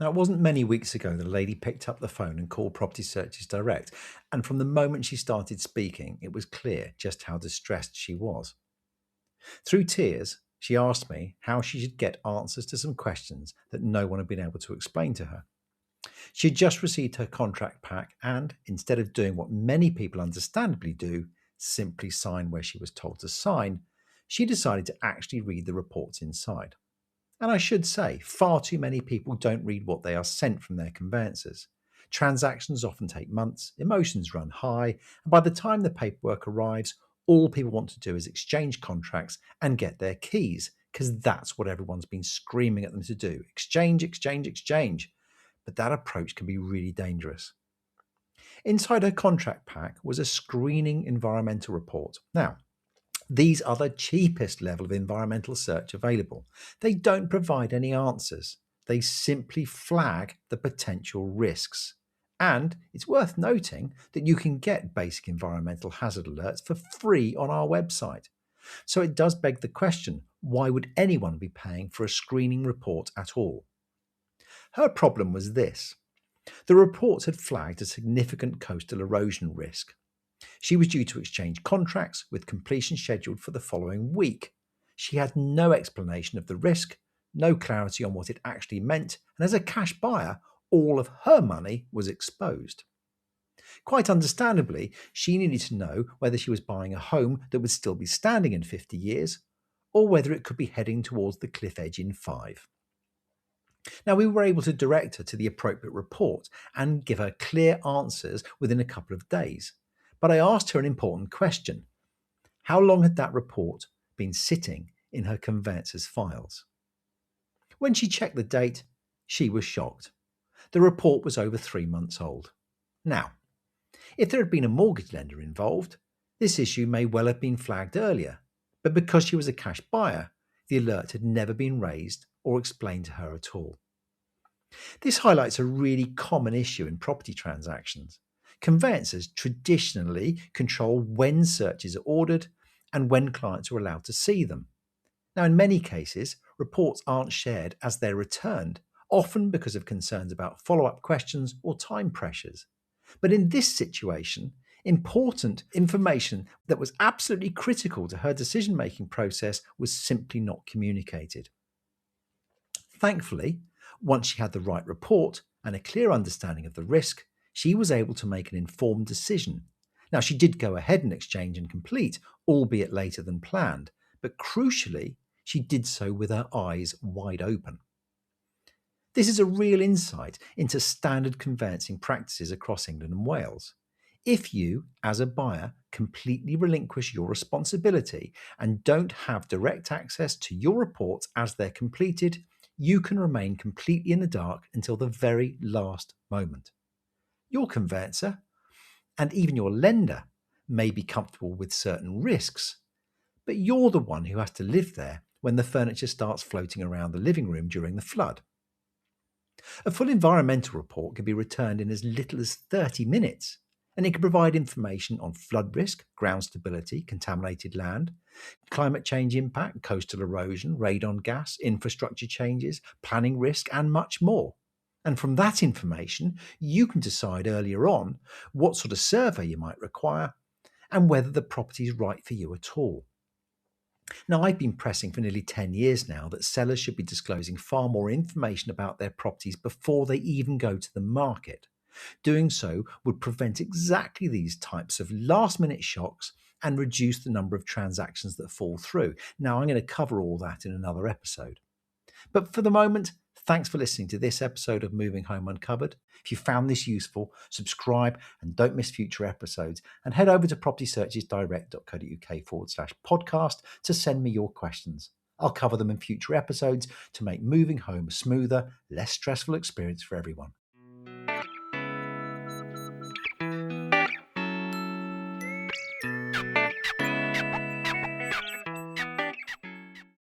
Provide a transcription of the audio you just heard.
Now, it wasn't many weeks ago that a lady picked up the phone and called Property Searches Direct. And from the moment she started speaking, it was clear just how distressed she was. Through tears, she asked me how she should get answers to some questions that no one had been able to explain to her. She had just received her contract pack and, instead of doing what many people understandably do, simply sign where she was told to sign, she decided to actually read the reports inside. And I should say, far too many people don't read what they are sent from their conveyancers. Transactions often take months, emotions run high, and by the time the paperwork arrives, all people want to do is exchange contracts and get their keys, because that's what everyone's been screaming at them to do. Exchange, exchange, exchange. But that approach can be really dangerous. Inside her contract pack was a screening environmental report. Now, these are the cheapest level of environmental search available. They don't provide any answers. They simply flag the potential risks. And it's worth noting that you can get basic environmental hazard alerts for free on our website. So it does beg the question, why would anyone be paying for a screening report at all? Her problem was this. The reports had flagged a significant coastal erosion risk. She was due to exchange contracts with completion scheduled for the following week. She had no explanation of the risk, no clarity on what it actually meant, and as a cash buyer, all of her money was exposed. Quite understandably, she needed to know whether she was buying a home that would still be standing in 50 years, or whether it could be heading towards the cliff edge in 5. Now, we were able to direct her to the appropriate report and give her clear answers within a couple of days. But I asked her an important question. How long had that report been sitting in her conveyancer's files? When she checked the date, she was shocked. The report was over 3 months old. Now, if there had been a mortgage lender involved, this issue may well have been flagged earlier, but because she was a cash buyer, the alert had never been raised or explained to her at all. This highlights a really common issue in property transactions. Conveyancers traditionally control when searches are ordered and when clients are allowed to see them. Now, in many cases, reports aren't shared as they're returned, often because of concerns about follow-up questions or time pressures. But in this situation, important information that was absolutely critical to her decision-making process was simply not communicated. Thankfully, once she had the right report and a clear understanding of the risk, she was able to make an informed decision. Now, she did go ahead and exchange and complete, albeit later than planned, but crucially, she did so with her eyes wide open. This is a real insight into standard conveyancing practices across England and Wales. If you, as a buyer, completely relinquish your responsibility and don't have direct access to your reports as they're completed, you can remain completely in the dark until the very last moment. Your conveyancer, and even your lender, may be comfortable with certain risks, but you're the one who has to live there when the furniture starts floating around the living room during the flood. A full environmental report can be returned in as little as 30 minutes, and it can provide information on flood risk, ground stability, contaminated land, climate change impact, coastal erosion, radon gas, infrastructure changes, planning risk, and much more. And from that information, you can decide earlier on what sort of survey you might require and whether the property is right for you at all. Now, I've been pressing for nearly 10 years now that sellers should be disclosing far more information about their properties before they even go to the market. Doing so would prevent exactly these types of last-minute shocks and reduce the number of transactions that fall through. Now, I'm going to cover all that in another episode. But for the moment, thanks for listening to this episode of Moving Home Uncovered. If you found this useful, subscribe and don't miss future episodes. And head over to propertysearchesdirect.co.uk/podcast to send me your questions. I'll cover them in future episodes to make moving home a smoother, less stressful experience for everyone.